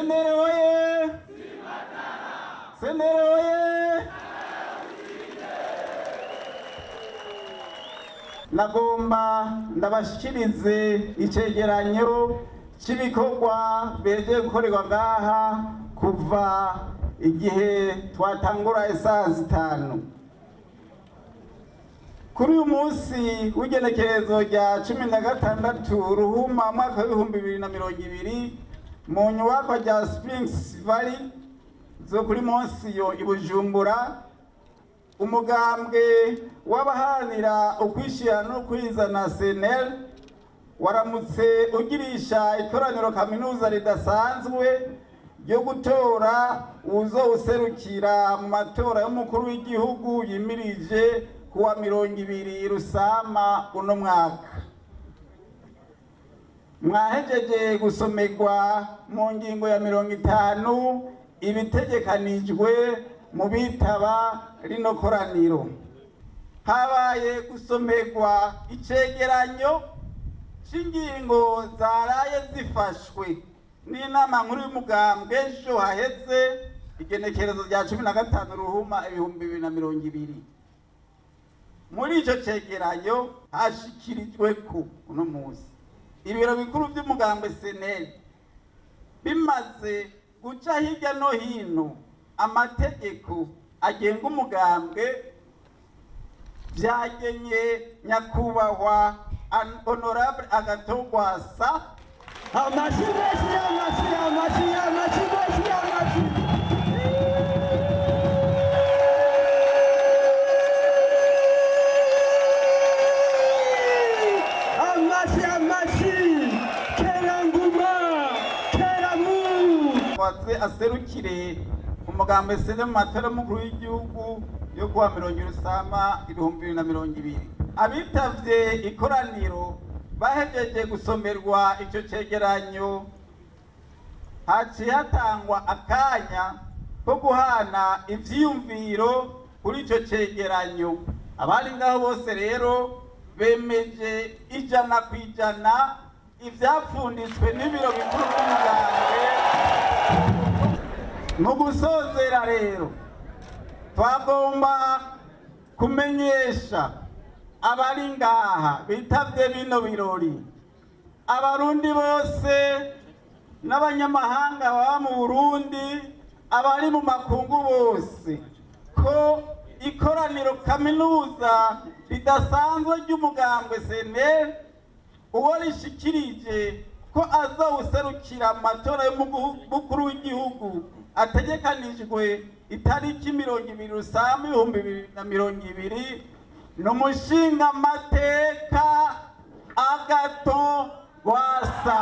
Sendere oye! Sendere oye! Nagomba ndabashikirize icegeranyo c'ibikorwa beje gukorerwa ngaha kuva igihe twatangura isaha 5. Kuri uyu munsi w'igenekerezo rya 16 Ruhuma mwaka w'2020 mu nyubako rya Springs Valley zo kuri Monsiyo i Bujumbura, umugambwe w'abaharanira ukwishira no kwizana CNL waramutse ugirisha ikoraniro kaminuza ridasanzwe ryo gutora uzowuserukira mu matora y'umukuru w'igihugu yimirije kuwa 20 Rusama uno mwaka. Mwahejeje gusomerwa mu ngingo ya 50 ibitegekanijwe mu bitaba rino koraniro. Habaye gusomerwa icegeranyo c'ingingo zaraye zifashwe n'inama nkuru y'umugambwe ejo haheze igenekerezo rya 15 Ruhuma 2020. Muri ico cegeranyo hashikirijwe ko uno munsi ibiro bikuru by'umugambwe CNL bimaze guca hirya no hino amategeko agenga umugambwe, vyagenye nyakubahwa Honorable Agathon Rwasa aserukire umugambwe CNL mu matora y'umukuru w'igihugu yo kuwa 20 Rusama 2020. Abitavye ikoraniro bahejeje gusomerwa ico cegeranyo, haciye hatangwa akanya ko guhana ivyiyumviro kuri ico cegeranyo. Abari ngaho bose rero bemeje 100% ivyapfunditswe n'ibiro bikuru by'umugambwe. Mu gusozera rero twagomba kumenyesha abari ngaha bitavye bino birori, abarundi bose n'abanyamahanga baba mu Burundi, abari mu makungu bose, ko ikoraniro kaminuza ridasanzwe ry'umugambwe CNL uwo rishikirije ko azawuserukira mu matora y'umukuru w'igihugu ategekanijwe itariki 20 Rusama 2020 n'umushinga mateka Agathon Rwasa.